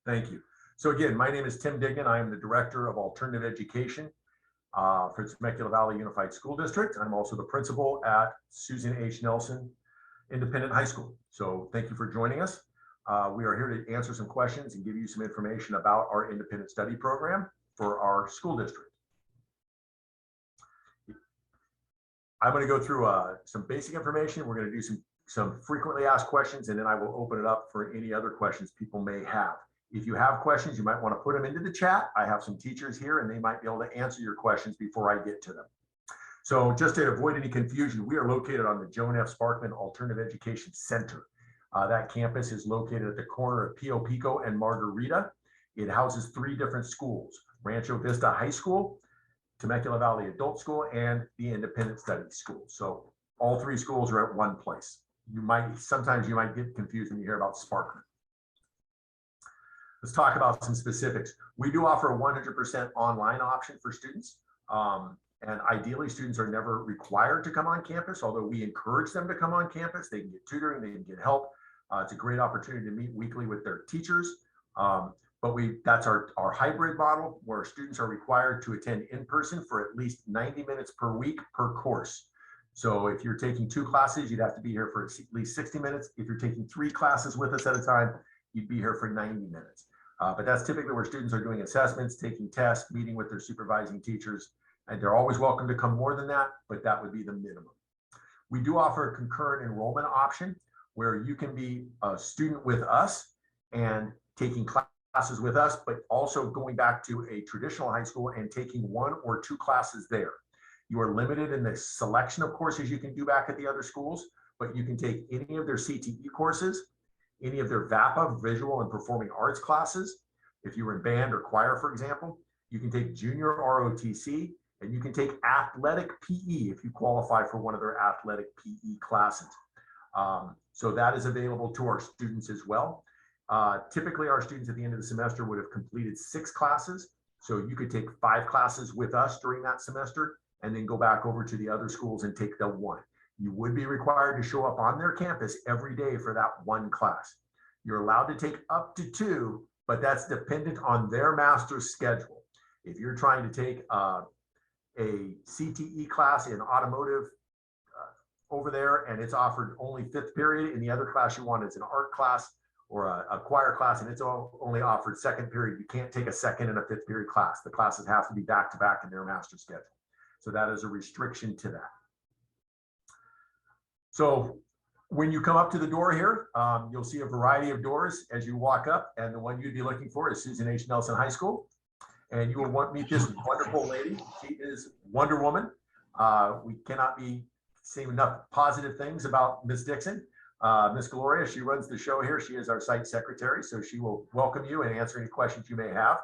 Thank you. So again, my name is Tim Dignan. I am the Director of Alternative Education for Temecula Valley Unified School District. I'm also the principal at Susan H. Nelson Independent High School. So thank you for joining us. We are here to answer some questions and give you some information about our independent study program for our school district. I'm going to go through some basic information. We're going to do some frequently asked questions, and then I will open it up for any other questions people may have. If you have questions, you might want to put them into the chat. I have some teachers here, and they might be able to answer your questions before I get to them. So just to avoid any confusion, we are located on the Joan F. Sparkman Alternative Education Center. That campus is located at the corner of Pio Pico and Margarita. It houses 3 different schools: Rancho Vista High School, Temecula Valley Adult School, and the Independent Study School. So all 3 schools are at one place. Sometimes you might get confused when you hear about Sparkman. Let's talk about some specifics. We do offer a 100% online option for students. And ideally, students are never required to come on campus, although we encourage them to come on campus. They can get tutoring, they can get help. It's a great opportunity to meet weekly with their teachers. But that's our hybrid model, where students are required to attend in person for at least 90 minutes per week per course. So if you're taking 2 classes, you'd have to be here for at least 60 minutes. If you're taking 3 classes with us at a time, you'd be here for 90 minutes. But that's typically where students are doing assessments, taking tests, meeting with their supervising teachers, and they're always welcome to come more than that, but that would be the minimum. We do offer a concurrent enrollment option where you can be a student with us and taking classes with us, but also going back to a traditional high school and taking 1 or 2 classes there. You are limited in the selection of courses you can do back at the other schools, but you can take any of their CTE courses, any of their VAPA, visual and performing arts classes. If you were in band or choir, for example, you can take junior ROTC, and you can take athletic PE if you qualify for one of their athletic PE classes. So that is available to our students as well. Typically, our students at the end of the semester would have completed 6 classes. So you could take 5 classes with us during that semester and then go back over to the other schools and take the 1. You would be required to show up on their campus every day for that 1 class. You're allowed to take up to 2, but that's dependent on their master's schedule. If you're trying to take a CTE class in automotive over there, and it's offered only 5th period, and the other class you want is an art class or a choir class, and it's only offered 2nd period, you can't take a 2nd and a 5th period class. The classes have to be back to back in their master's schedule. So that is a restriction to that. So when you come up to the door here, you'll see a variety of doors as you walk up, and the one you'd be looking for is Susan H. Nelson High School. And you will meet this wonderful lady. She is Wonder Woman. We cannot be saying enough positive things about Miss Dixon. Miss Gloria, she runs the show here. She is our site secretary, so she will welcome you and answer any questions you may have.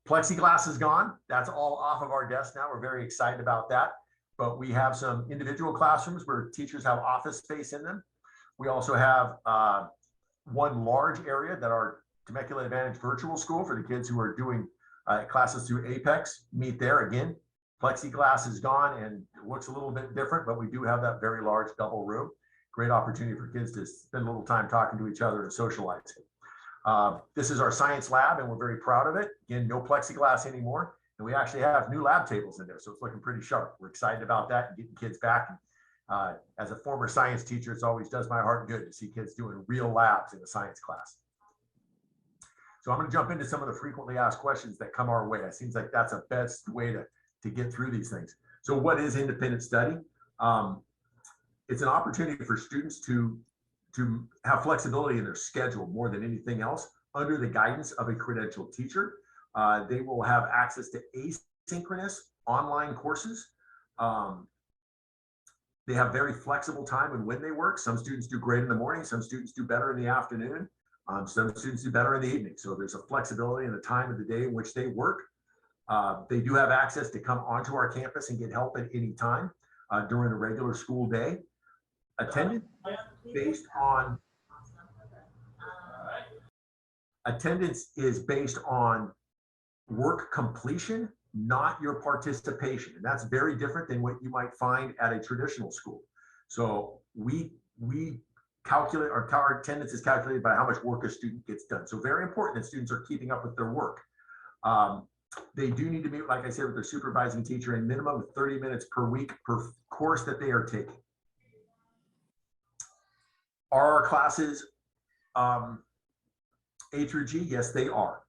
Plexiglass is gone. That's all off of our desk now. We're very excited about that. But we have some individual classrooms where teachers have office space in them. We also have one large area that our Temecula Advantage Virtual School for the kids who are doing classes through Apex meet there. Again, plexiglass is gone and it looks a little bit different, but we do have that very large double room. Great opportunity for kids to spend a little time talking to each other and socializing. This is our science lab, and we're very proud of it. Again, no plexiglass anymore. And we actually have new lab tables in there, so it's looking pretty sharp. We're excited about that and getting kids back. As a former science teacher, it always does my heart good to see kids doing real labs in a science class. So I'm going to jump into some of the frequently asked questions that come our way. It seems like that's a best way to get through these things. So what is independent study? It's an opportunity for students to have flexibility in their schedule more than anything else under the guidance of a credentialed teacher. They will have access to asynchronous online courses. They have very flexible time and when they work. Some students do great in the morning. Some students do better in the afternoon. Some students do better in the evening. So there's a flexibility in the time of the day in which they work. They do have access to come onto our campus and get help at any time during the regular school day. Attendance is based on work completion, not your participation. And that's very different than what you might find at a traditional school. So we our attendance is calculated by how much work a student gets done. So very important that students are keeping up with their work. They do need to meet, like I said, with their supervising teacher in minimum of 30 minutes per week per course that they are taking. Are our classes A through G? Yes, they are.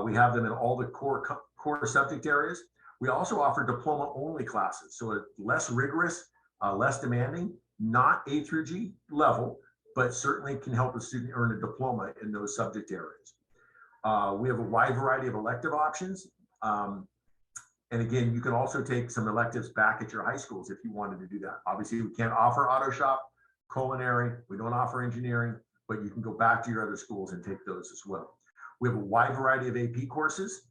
We have them in all the core subject areas. We also offer diploma-only classes, so less rigorous, less demanding, not A through G level, but certainly can help a student earn a diploma in those subject areas. We have a wide variety of elective options. And again, you can also take some electives back at your high schools if you wanted to do that. Obviously, we can't offer auto shop, culinary, we don't offer engineering, but you can go back to your other schools and take those as well. We have a wide variety of AP courses.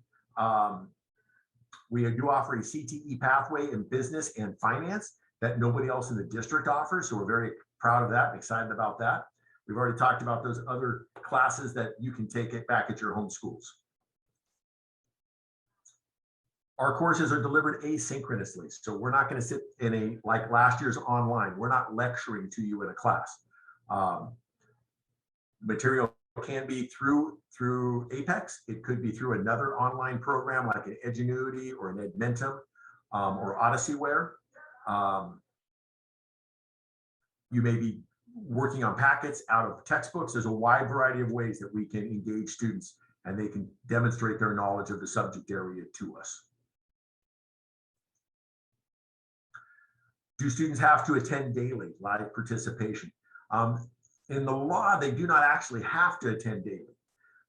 We do offer a CTE pathway in business and finance that nobody else in the district offers. So we're very proud of that and excited about that. We've already talked about those other classes that you can take it back at your home schools. Our courses are delivered asynchronously. So we're not going to sit in a, like last year's online, we're not lecturing to you in a class. Material can be through Apex. It could be through another online program like an Edgenuity or an Edmentum or Odyssey-ware. You may be working on packets out of textbooks. There's a wide variety of ways that we can engage students and they can demonstrate their knowledge of the subject area to us. Do students have to attend daily live participation? In the law, they do not actually have to attend daily.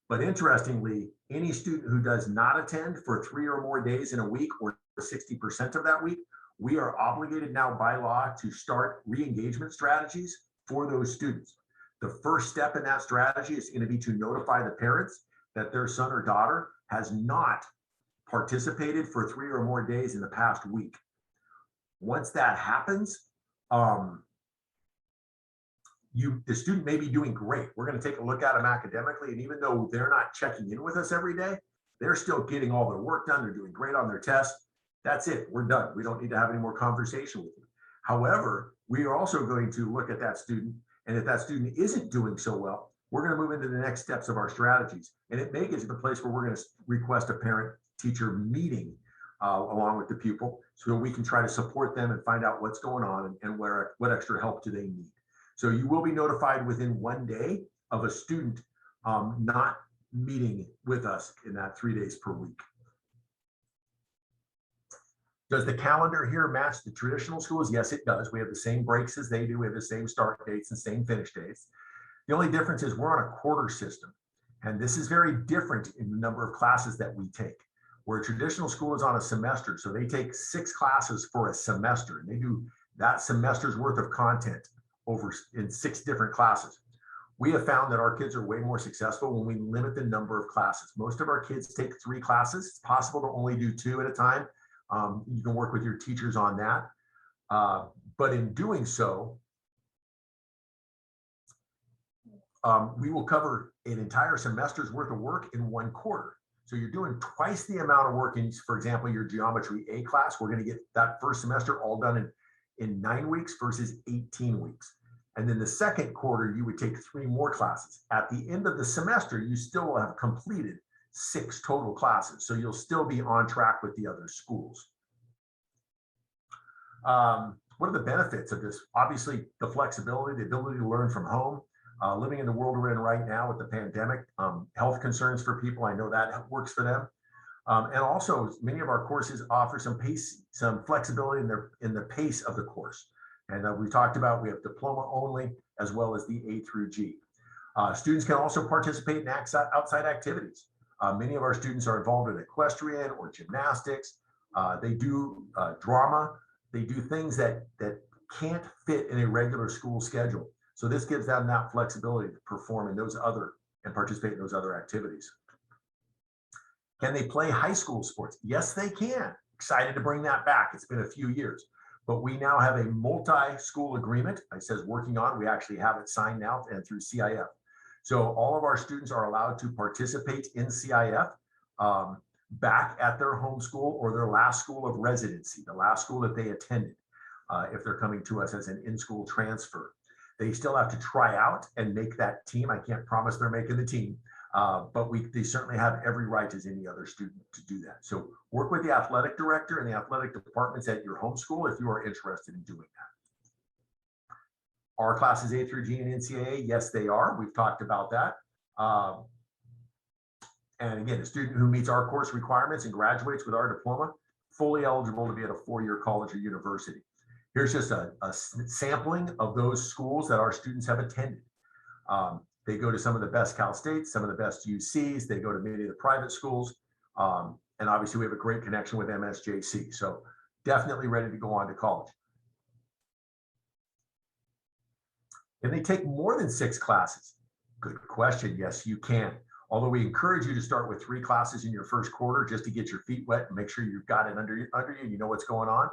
But interestingly, any student who does not attend for 3 or more days in a week or 60% of that week, we are obligated now by law to start re-engagement strategies for those students. The first step in that strategy is going to be to notify the parents that their son or daughter has not participated for 3 or more days in the past week. Once that happens, the student may be doing great. We're going to take a look at them academically, and even though they're not checking in with us every day, they're still getting all their work done. They're doing great on their tests. That's it. We're done. We don't need to have any more conversation with them. However, we are also going to look at that student, and if that student isn't doing so well, we're going to move into the next steps of our strategies. And it may get to the place where we're going to request a parent-teacher meeting along with the pupil, so we can try to support them and find out what's going on and what extra help do they need. So you will be notified within 1 day of a student not meeting with us in that 3 days per week. Does the calendar here match the traditional schools? Yes, it does. We have the same breaks as they do. We have the same start dates and same finish dates. The only difference is we're on a quarter system. And this is very different in the number of classes that we take. Where a traditional school is on a semester. So they take 6 classes for a semester, and they do that semester's worth of content over in 6 different classes. We have found that our kids are way more successful when we limit the number of classes. Most of our kids take 3 classes. It's possible to only do 2 at a time. You can work with your teachers on that. But in doing so, we will cover an entire semester's worth of work in 1 quarter. So you're doing twice the amount of work in, for example, your Geometry A class. We're going to get that first semester all done in 9 weeks versus 18 weeks. And then the second quarter, you would take 3 more classes. At the end of the semester, you still will have completed 6 total classes. So you'll still be on track with the other schools. What are the benefits of this? Obviously, the flexibility, the ability to learn from home. Living in the world we're in right now with the pandemic, health concerns for people, I know that works for them. And also, many of our courses offer some flexibility in the pace of the course. And we talked about, we have diploma only, as well as the A through G. Students can also participate in outside activities. Many of our students are involved in equestrian or gymnastics. They do drama. They do things that can't fit in a regular school schedule. So this gives them that flexibility to perform in those and participate in those other activities. Can they play high school sports? Yes, they can. Excited to bring that back. It's been a few years, but we now have a multi-school agreement. It says working on, we actually have it signed now and through CIF. So all of our students are allowed to participate in CIF back at their home school or their last school of residency, the last school that they attended, if they're coming to us as an in-school transfer. They still have to try out and make that team. I can't promise they're making the team, but they certainly have every right as any other student to do that. So work with the athletic director and the athletic departments at your home school if you are interested in doing that. Are classes A through G in NCAA? Yes, they are. We've talked about that. And again, a student who meets our course requirements and graduates with our diploma, fully eligible to be at a four-year college or university. Here's just a sampling of those schools that our students have attended. They go to some of the best Cal States, some of the best UCs. They go to many of the private schools. And obviously we have a great connection with MSJC. So definitely ready to go on to college. Can they take more than 6 classes? Good question. Yes, you can. Although we encourage you to start with 3 classes in your first quarter just to get your feet wet and make sure you've got it under you, you know what's going on.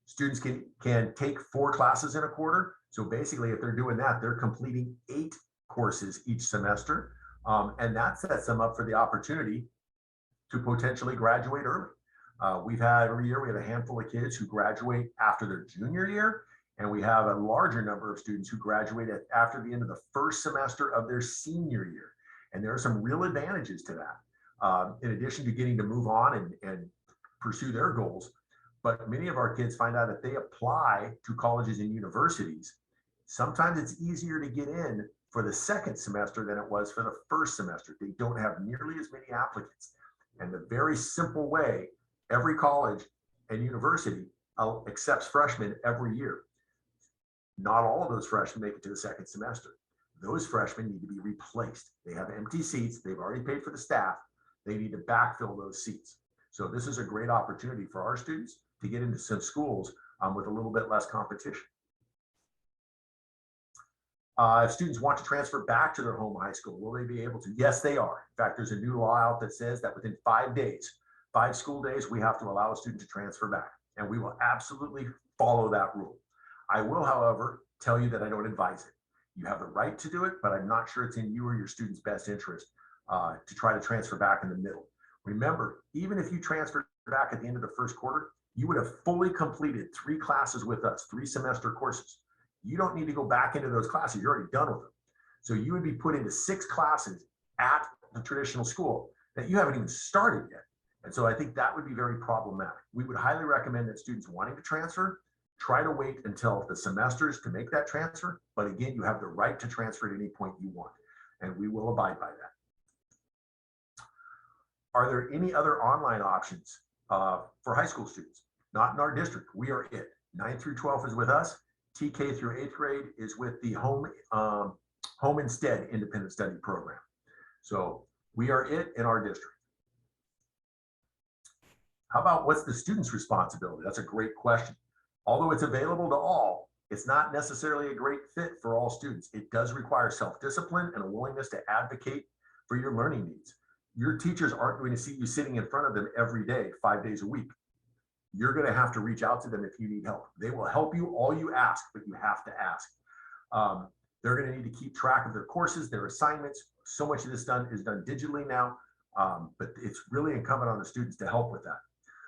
Students can take 4 classes in a quarter. So basically, if they're doing that, they're completing 8 courses each semester. And that sets them up for the opportunity to potentially graduate early. We've had every year, we have a handful of kids who graduate after their junior year. And we have a larger number of students who graduate after the end of the first semester of their senior year. And there are some real advantages to that. In addition to getting to move on and pursue their goals, but many of our kids find out if they apply to colleges and universities, sometimes it's easier to get in for the second semester than it was for the first semester. They don't have nearly as many applicants. And the very simple way, every college and university accepts freshmen every year. Not all of those freshmen make it to the second semester. Those freshmen need to be replaced. They have empty seats. They've already paid for the staff. They need to backfill those seats. So this is a great opportunity for our students to get into some schools with a little bit less competition. If students want to transfer back to their home high school, will they be able to? Yes, they are. In fact, there's a new law out that says that within 5 days, 5 school days, we have to allow a student to transfer back. And we will absolutely follow that rule. I will, however, tell you that I don't advise it. You have the right to do it, but I'm not sure it's in you or your student's best interest to try to transfer back in the middle. Remember, even if you transferred back at the end of the first quarter, you would have fully completed 3 classes with us, 3 semester courses. You don't need to go back into those classes. You're already done with them. So you would be put into 6 classes at the traditional school that you haven't even started yet. And so I think that would be very problematic. We would highly recommend that students wanting to transfer try to wait until the semesters to make that transfer. But again, you have the right to transfer at any point you want, and we will abide by that. Are there any other online options for high school students? Not in our district. We are it. 9th through 12th is with us. TK through 8th grade is with the Home Instead Independent Study Program. So we are it in our district. How about what's the student's responsibility? That's a great question. Although it's available to all, it's not necessarily a great fit for all students. It does require self-discipline and a willingness to advocate for your learning needs. Your teachers aren't going to see you sitting in front of them every day, 5 days a week. You're going to have to reach out to them if you need help. They will help you all you ask, but you have to ask. They're going to need to keep track of their courses, their assignments. So much of this is done digitally now, but it's really incumbent on the students to help with that.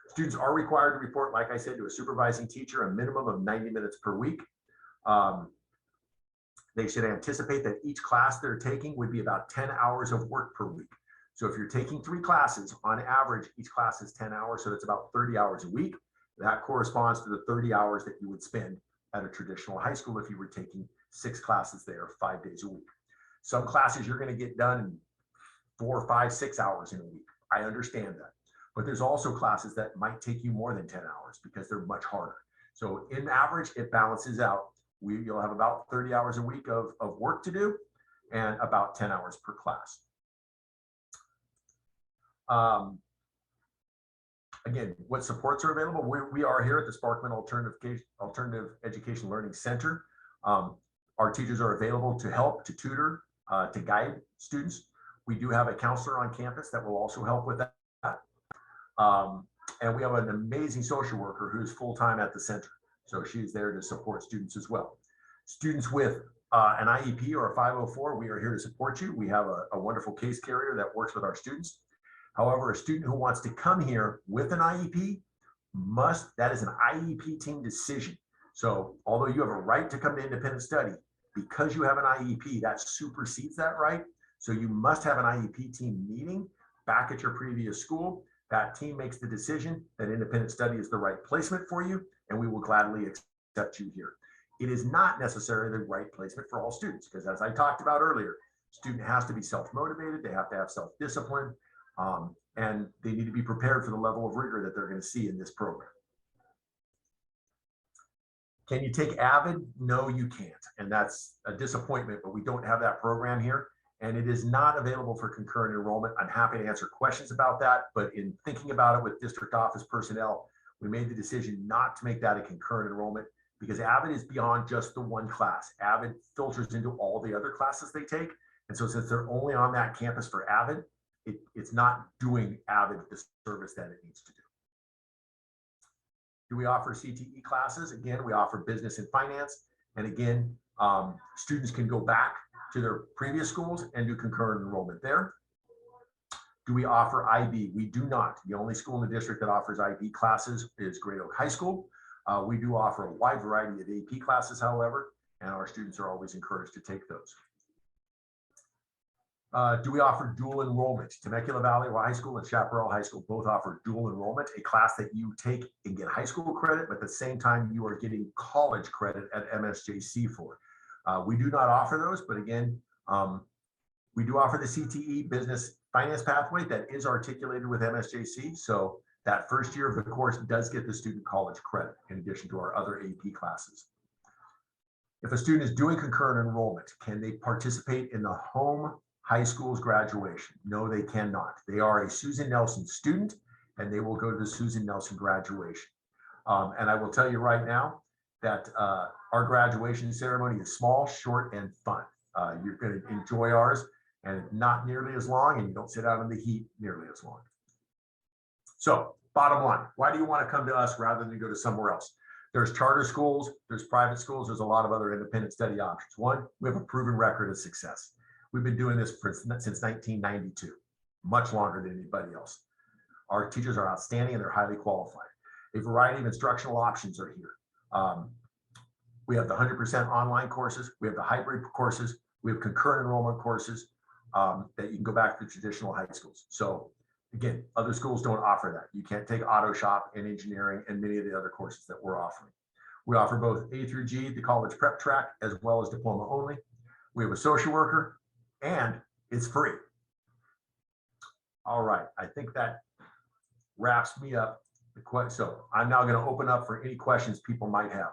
Students are required to report, like I said, to a supervising teacher a minimum of 90 minutes per week. They should anticipate that each class they're taking would be about 10 hours of work per week. So if you're taking 3 classes, on average, each class is 10 hours, so that's about 30 hours a week. That corresponds to the 30 hours that you would spend at a traditional high school if you were taking 6 classes there 5 days a week. Some classes you're going to get done in 4, 5, 6 hours in a week. I understand that. But there's also classes that might take you more than 10 hours because they're much harder. So in average, it balances out. You'll have about 30 hours a week of work to do and about 10 hours per class. Again, what supports are available? We are here at the Sparkman Alternative Education Learning Center. Our teachers are available to help, to tutor, to guide students. We do have a counselor on campus that will also help with that. And we have an amazing social worker who's full-time at the center. So she's there to support students as well. Students with an IEP or a 504, we are here to support you. We have a wonderful case carrier that works with our students. However, a student who wants to come here with an IEP that is an IEP team decision. So although you have a right to come to independent study, Because you have an IEP, that supersedes that right. So you must have an IEP team meeting back at your previous school. That team makes the decision that independent study is the right placement for you, and we will gladly accept you here. It is not necessarily the right placement for all students, because as I talked about earlier, student has to be self-motivated, they have to have self-discipline, and they need to be prepared for the level of rigor that they're going to see in this program. Can you take AVID? No, you can't. And that's a disappointment, but we don't have that program here. And it is not available for concurrent enrollment. I'm happy to answer questions about that, but in thinking about it with district office personnel, we made the decision not to make that a concurrent enrollment because AVID is beyond just the one class. AVID filters into all the other classes they take. And so since they're only on that campus for AVID, it's not doing AVID the service that it needs to do. Do we offer CTE classes? Again, we offer business and finance. And again, students can go back to their previous schools and do concurrent enrollment there. Do we offer IB? We do not. The only school in the district that offers IB classes is Great Oak High School. We do offer a wide variety of AP classes, however, and our students are always encouraged to take those. Do we offer dual enrollment? Temecula Valley High School and Chaparral High School both offer dual enrollment, a class that you take and get high school credit, but at the same time, you are getting college credit at MSJC for. We do not offer those, but again, we do offer the CTE business finance pathway that is articulated with MSJC. So that first year of the course does get the student college credit in addition to our other AP classes. If a student is doing concurrent enrollment, can they participate in the home high school's graduation? No, they cannot. They are a Susan Nelson student and they will go to the Susan Nelson graduation. And I will tell you right now that our graduation ceremony is small, short, and fun. You're going to enjoy ours and not nearly as long, and you don't sit out in the heat nearly as long. So bottom line, why do you want to come to us rather than go to somewhere else? There's charter schools, there's private schools, there's a lot of other independent study options. One, we have a proven record of success. We've been doing this since 1992, much longer than anybody else. Our teachers are outstanding and they're highly qualified. A variety of instructional options are here. We have the 100% online courses, we have the hybrid courses, we have concurrent enrollment courses that you can go back to traditional high schools. So again, other schools don't offer that. You can't take auto shop and engineering and many of the other courses that we're offering. We offer both A through G, the college prep track, as well as diploma only. We have a social worker and it's free. All right, I think that wraps me up. So I'm now going to open up for any questions people might have.